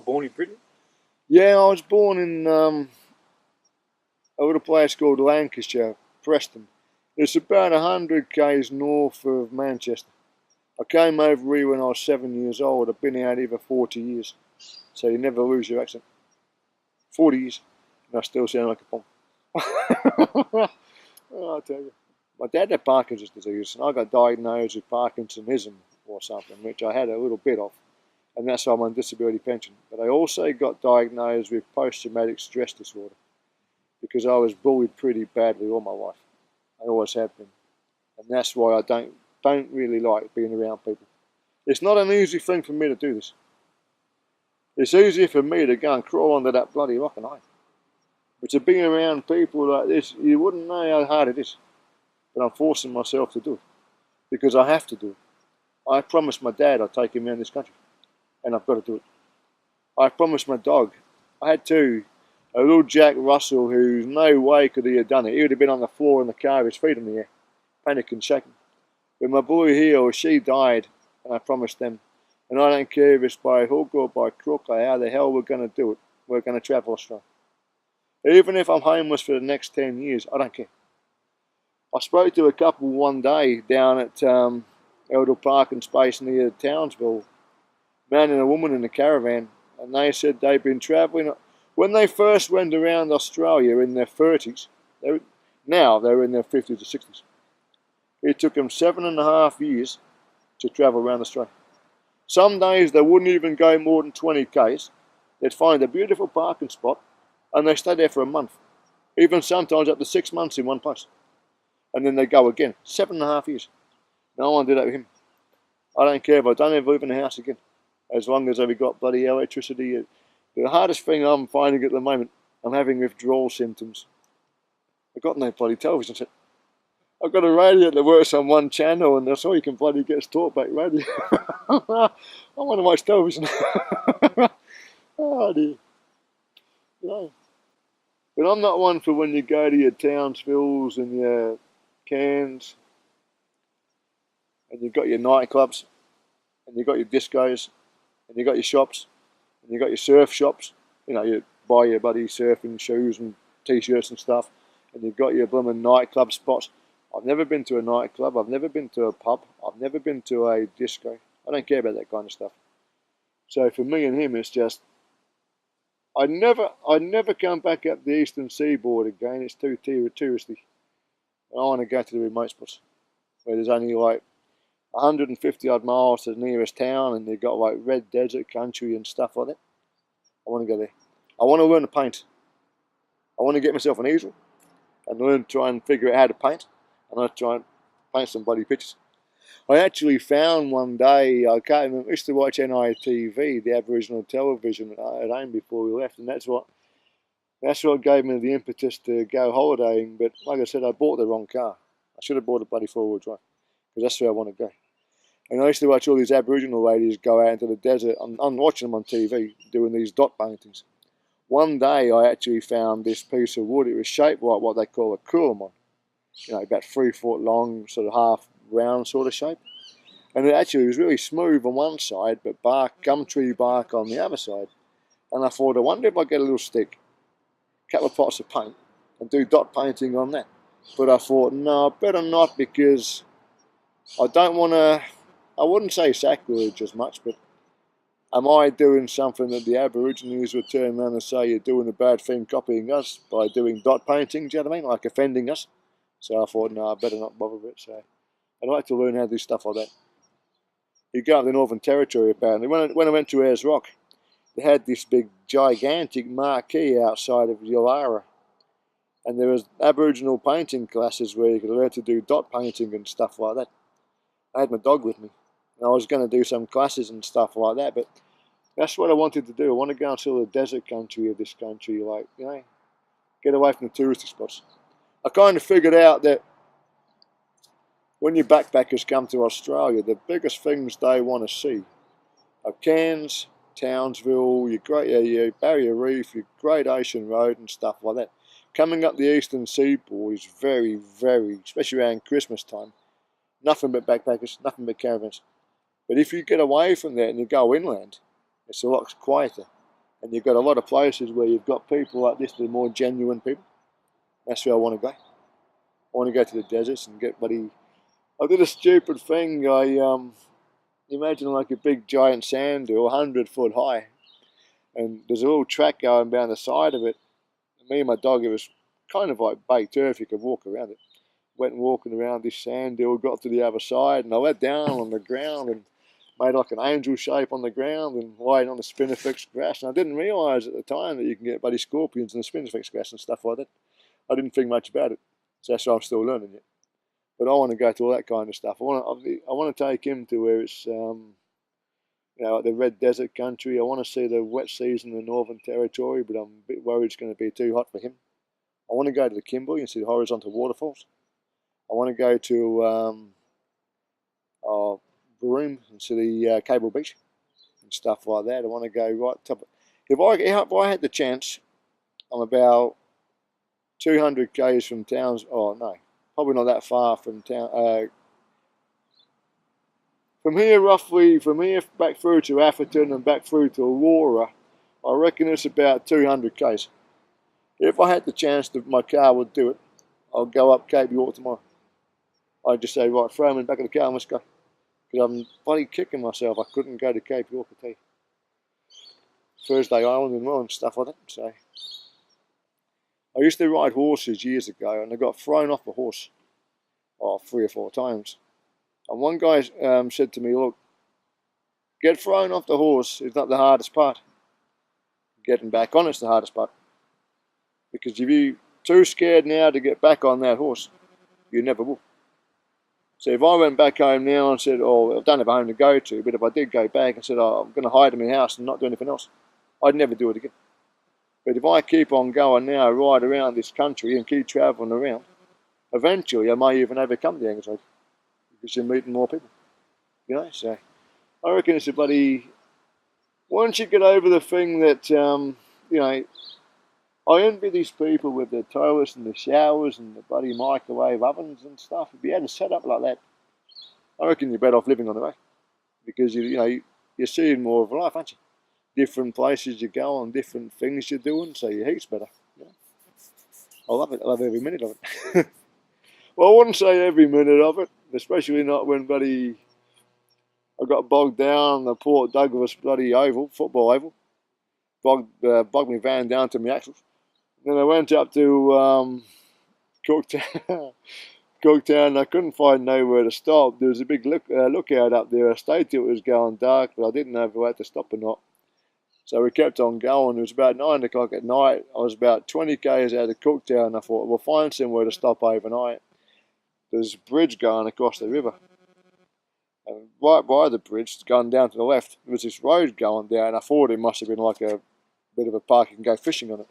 born in Britain? Yeah, I was born in a little place called Lancashire, Preston. It's about 100 k's north of Manchester. I came over here when I was 7 years old. I've been out here for 40 years. So you never lose your accent. 40 years. And I still sound like a pom. I'll tell you. My dad had Parkinson's disease, and I got diagnosed with Parkinsonism or something, which I had a little bit of. And that's why I'm on disability pension. But I also got diagnosed with post-traumatic stress disorder because I was bullied pretty badly all my life. I always have been. And that's why I don't really like being around people. It's not an easy thing for me to do this. It's easier for me to go and crawl under that bloody rock and hide. But to be around people like this, you wouldn't know how hard it is. But I'm forcing myself to do it because I have to do it. I promised my dad I'd take him around this country, and I've got to do it. I promised my dog. I had two. A little Jack Russell, who's no way could he have done it. He would have been on the floor in the car, his feet in the air, panicking, shaking. But my boy here, she died, and I promised them. And I don't care if it's by hook or by crook or how the hell we're going to do it. We're going to travel Australia. Even if I'm homeless for the next 10 years, I don't care. I spoke to a couple one day down at Eldell Parking Space near Townsville, man and a woman in a caravan, and they said they've been travelling. When they first went around Australia in their 30s, now they're in their 50s or 60s. It took them 7.5 years to travel around Australia. Some days they wouldn't even go more than 20 k's. They'd find a beautiful parking spot and they stay there for a month, even sometimes up to 6 months in one place. And then they go again, 7.5 years. No one did that with him. I don't care if I don't ever live in a house again, as long as I've got bloody electricity. The hardest thing I'm finding at the moment, I'm having withdrawal symptoms. I've got no bloody television set. I've got a radio that works on one channel, and that's all you can bloody get is talkback radio. I want to watch television. Oh dear. No. But I'm not one for when you go to your Townsvilles and your Cairns, and you've got your nightclubs, and you've got your discos, and you've got your shops, and you've got your surf shops. You know, you buy your bloody surfing shoes and t-shirts and stuff, and you've got your blooming nightclub spots. I've never been to a nightclub, I've never been to a pub, I've never been to a disco. I don't care about that kind of stuff. So for me and him, it's just, I'd never come back up the eastern seaboard again. It's too touristy. I want to go to the remote spots where there's only like 150 odd miles to the nearest town, and they've got like red desert country and stuff like that. I want to go there. I want to learn to paint. I want to get myself an easel and try and figure out how to paint. And I try and paint some bloody pictures. I actually found one day, I can't remember, I used to watch NITV, the Aboriginal television at home before we left, and that's what gave me the impetus to go holidaying. But like I said, I bought the wrong car. I should have bought a bloody four-wheel drive, because that's where I want to go. And I used to watch all these Aboriginal ladies go out into the desert. I'm watching them on TV doing these dot paintings. One day I actually found this piece of wood. It was shaped like what they call a coolamon. You know, about 3 foot long, sort of half round sort of shape. And it actually was really smooth on one side, but gum tree bark on the other side. And I thought, I wonder if I get a little stick, a couple of pots of paint, and do dot painting on that. But I thought, no, better not, because I don't want to, I wouldn't say sacrilege as much, but am I doing something that the Aborigines would turn around and say you're doing a bad thing copying us by doing dot painting, do you know what I mean? Like offending us. So I thought, no, I better not bother with it. So I'd like to learn how to do stuff like that. You go up the Northern Territory, apparently. When I went to Ayers Rock, they had this big, gigantic marquee outside of Yulara. And there was Aboriginal painting classes where you could learn to do dot painting and stuff like that. I had my dog with me. And I was going to do some classes and stuff like that, but that's what I wanted to do. I want to go and see the desert country of this country, like, you know, get away from the touristy spots. I kind of figured out that when your backpackers come to Australia, the biggest things they want to see are Cairns, Townsville, your Barrier Reef, your Great Ocean Road and stuff like that. Coming up the eastern seaboard is very, very, especially around Christmas time, nothing but backpackers, nothing but caravans. But if you get away from that and you go inland, it's a lot quieter. And you've got a lot of places where you've got people like this that are more genuine people. That's where I want to go. I want to go to the deserts and get buddy. I did a stupid thing. Imagine like a big giant sand dune, 100 foot high, and there's a little track going down the side of it. And me and my dog, it was kind of like baked turf. You could walk around it. Went and walking around this sand dune, got to the other side, and I went down on the ground and made like an angel shape on the ground and lying on the spinifex grass. And I didn't realise at the time that you can get buddy scorpions in the spinifex grass and stuff like that. I didn't think much about it, so that's why I'm still learning it. But I want to go to all that kind of stuff. I want to take him to where it's like the Red Desert country. I want to see the wet season in the Northern Territory, but I'm a bit worried it's going to be too hot for him. I want to go to the Kimberley and see the horizontal waterfalls. I want to go to Broome and see the Cable Beach and stuff like that. I want to go right top. If I had the chance, I'm about 200 k's from towns. Oh no, probably not that far from town. From here, roughly, from here back through to Atherton and back through to Aurora, I reckon it's about 200 k's. If I had the chance that my car would do it, I'll go up Cape York tomorrow. I'd just say, right, throw him in the back of the car and let's go. Because I'm bloody kicking myself. I couldn't go to Cape York, I tell you. Thursday Island and all and stuff like that. So I used to ride horses years ago, and I got thrown off a horse 3 or 4 times. And one guy said to me, look, get thrown off the horse is not the hardest part. Getting back on it's the hardest part. Because if you're too scared now to get back on that horse, you never will. So if I went back home now and said, I don't have a home to go to, but if I did go back and said, I'm going to hide in my house and not do anything else, I'd never do it again. But if I keep on going now, right around this country and keep travelling around, eventually I may even overcome the anxiety because you're meeting more people. So I reckon it's a bloody... Once you get over the thing that, I envy these people with their toilets and the showers and the bloody microwave ovens and stuff. If you had a setup like that, I reckon you're better off living on the road because you're seeing more of life, aren't you? Different places you go on, different things you're doing, so your heat's better. I love it. I love every minute of it. Well, I wouldn't say every minute of it, especially not when I got bogged down on the Port Douglas bloody oval, football oval. Bogged my van down to my axles. Then I went up to Cooktown. Cooktown. I couldn't find nowhere to stop. There was a big lookout up there. I stayed till it was going dark, but I didn't know if I had to stop or not. So we kept on going. It was about 9 o'clock at night. I was about 20 k's out of Cooktown. I thought, we'll find somewhere to stop overnight. There's a bridge going across the river. And right by the bridge, going down to the left, there was this road going down. I thought it must have been like a bit of a park you can go fishing on it.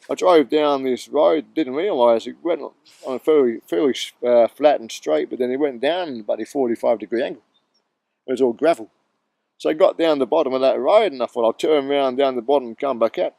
I drove down this road, didn't realise it went on a fairly flat and straight, but then it went down about a 45-degree angle. It was all gravel. So I got down the bottom of that road and I thought I'll turn around down the bottom and come back out.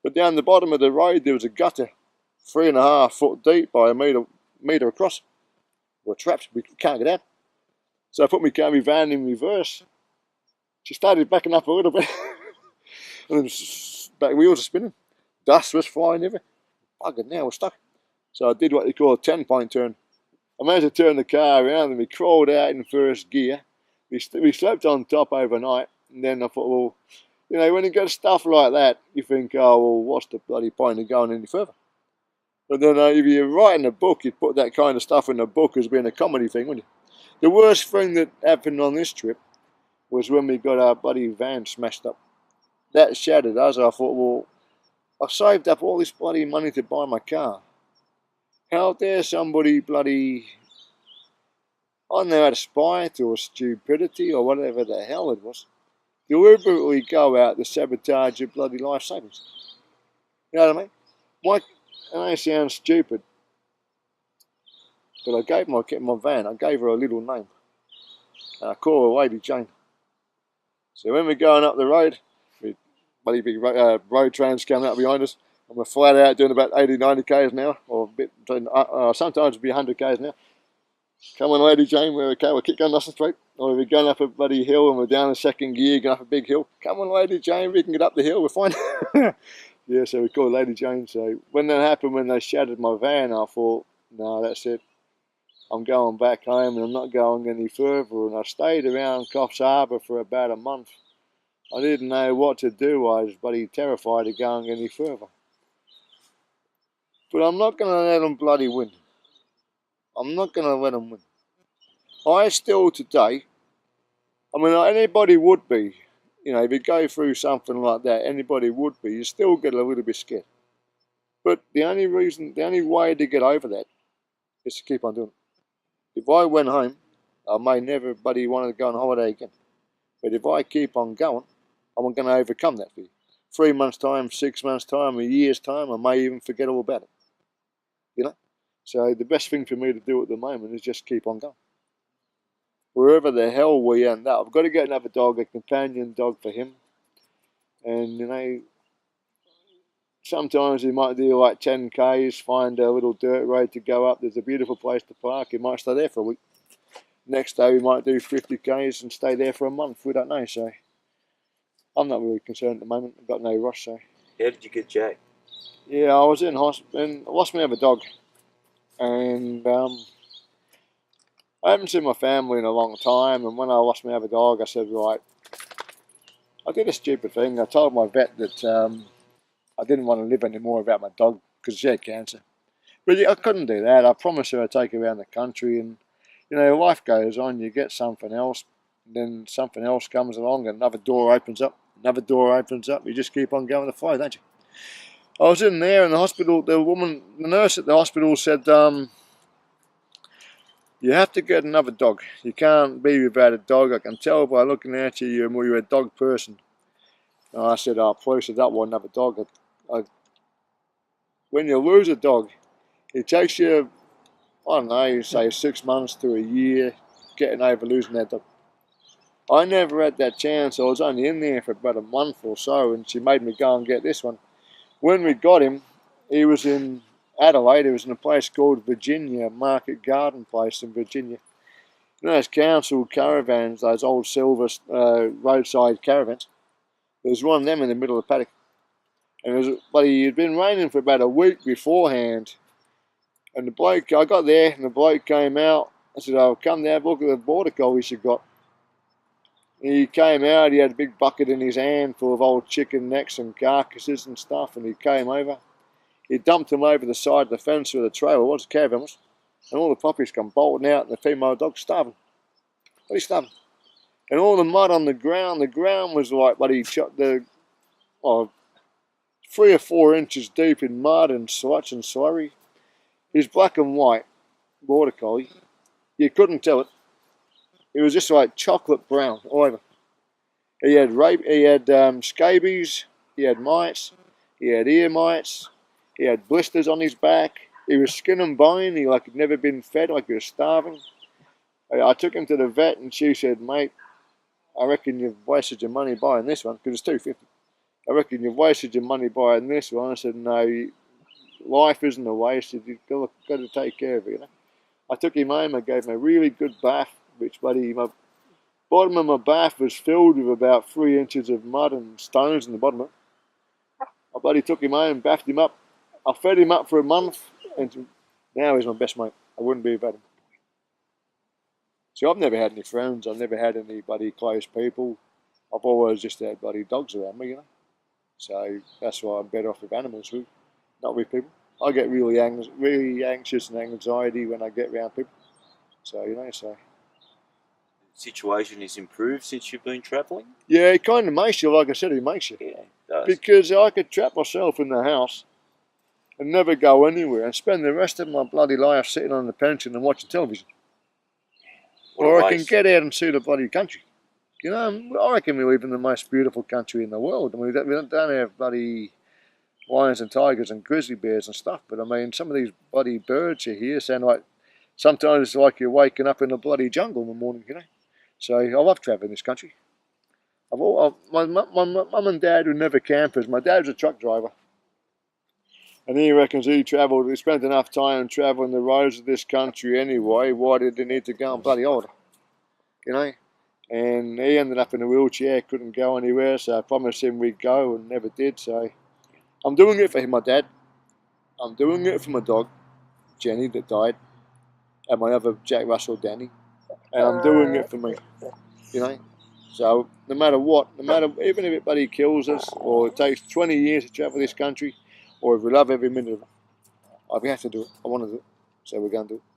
But down the bottom of the road there was a gutter, 3.5 foot deep by a metre across. We're trapped, we can't get out. So I put my van in reverse. She started backing up a little bit. And the back wheels are spinning. Dust was flying everywhere. Bugger, now we're stuck. So I did what they call a 10-point turn. I managed to turn the car around and we crawled out in first gear. We slept on top overnight. And then I thought, well, when you get stuff like that, you think, what's the bloody point of going any further? But then if you're writing a book, you'd put that kind of stuff in a book as being a comedy thing, wouldn't you? The worst thing that happened on this trip was when we got our bloody van smashed up. That shattered us. I thought, well, I saved up all this bloody money to buy my car. How dare somebody bloody, I don't know how to spite or stupidity or whatever the hell it was, deliberately go out to sabotage your bloody life savings. You know what I mean? And they sound stupid. But I gave my van, I gave her a little name. And I call her Lady Jane. So when we're going up the road, bloody big road trains coming up behind us, and we're flat out doing about 80, 90 k's an hour, or a bit, sometimes it'd be 100 k's an hour. Come on, Lady Jane, we're okay, we'll keep going nice and straight. Or we're going up a bloody hill and we're down a second gear, going up a big hill. Come on, Lady Jane, we can get up the hill, we're fine. Yeah, so we called Lady Jane. So when that happened, when they shattered my van, I thought, no, that's it. I'm going back home and I'm not going any further. And I stayed around Coffs Harbour for about a month. I didn't know what to do. I was bloody terrified of going any further. But I'm not going to let them bloody win. I'm not going to let them win. I still today, I mean, anybody would be, you know, if you go through something like that, anybody would be, you still get a little bit scared. But the only way to get over that is to keep on doing it. If I went home, I may never bloody want to go on holiday again. But if I keep on going, I'm going to overcome that fear. 3 months' time, 6 months' time, a year's time, I may even forget all about it. You know? So the best thing for me to do at the moment is just keep on going. Wherever the hell we end up, I've got to get another dog, a companion dog for him. And, you know, sometimes he might do like 10 Ks, find a little dirt road to go up. There's a beautiful place to park. He might stay there for a week. Next day we might do 50 Ks and stay there for a month. We don't know, so I'm not really concerned at the moment. I've got no rush, so. How did you get Jack? Yeah, I was in hospital and I lost my other dog. And I haven't seen my family in a long time. And when I lost my other dog, I said, right, I did a stupid thing. I told my vet that I didn't want to live anymore without my dog because she had cancer. But I couldn't do that. I promised her I'd take her around the country, and you know, life goes on. You get something else, then something else comes along, and another door opens up. Another door opens up. You just keep on going to the flow, don't you? I was in there in the hospital. The nurse at the hospital said, "You have to get another dog. You can't be without a dog. I can tell by looking at you, you're a dog person." And I said, "Oh, please, I don't want another dog." When you lose a dog, it takes you, I don't know, say 6 months to a year getting over losing that dog. I never had that chance. I was only in there for about a month or so, and she made me go and get this one. When we got him, he was in Adelaide. He was in a place called Virginia, Market Garden place in Virginia. You know those council caravans, those old silver roadside caravans? There was one of them in the middle of the paddock. And it had been raining for about a week beforehand. And the bloke, I got there and the bloke came out. I said, "Oh, come down, look at the border collies you got." He came out, he had a big bucket in his hand full of old chicken necks and carcasses and stuff, and he came over. He dumped them over the side of the fence where the trailer was, caravan was, and all the puppies come bolting out and the female dog's starving. Bloody starving. And all the mud on the ground was like bloody oh, 3 or 4 inches deep in mud and sludge and slurry. He's black and white, border collie. You couldn't tell it. It was just like chocolate brown all over. He had scabies, he had mites, he had ear mites, he had blisters on his back. He was skin and bone. He had never been fed, like he was starving. I took him to the vet and she said, "Mate, I reckon you've wasted your money buying this one," because it's $250. "I reckon you've wasted your money buying this one." I said, "No, life isn't a waste. You've got to take care of it, you know." I took him home. I gave him a really good bath, which my bottom of my bath was filled with about 3 inches of mud and stones in the bottom of it. I bloody took him home, bathed him up. I fed him up for a month, and now he's my best mate. I wouldn't be without him. So I've never had any friends. I've never had any bloody close people. I've always just had bloody dogs around me, you know. So that's why I'm better off with animals, not with people. I get really anxious and anxiety when I get around people. So, you know, so. The situation has improved since you've been travelling? Yeah, it kind of makes you, like I said, it makes you. Yeah, it does. Because I could trap myself in the house and never go anywhere and spend the rest of my bloody life sitting on the pension and watching television. Or I can get out and see the bloody country. You know, I reckon we live in the most beautiful country in the world. I mean, we don't have bloody lions and tigers and grizzly bears and stuff, but I mean, some of these bloody birds you hear sound like, sometimes it's like you're waking up in a bloody jungle in the morning, you know. So I love travelling this country. My mum and dad were never campers. My dad was a truck driver. And he reckons he spent enough time travelling the roads of this country anyway. Why did he need to go and bloody order? You know? And he ended up in a wheelchair, couldn't go anywhere, so I promised him we'd go and never did. So I'm doing it for my dad. I'm doing it for my dog, Jenny, that died, and my other Jack Russell, Danny. And I'm doing it for me, you know. So no matter what, even if everybody kills us, or it takes 20 years to travel this country, or if we love every minute of it, we have to do it. I want to do it, so we're going to do it.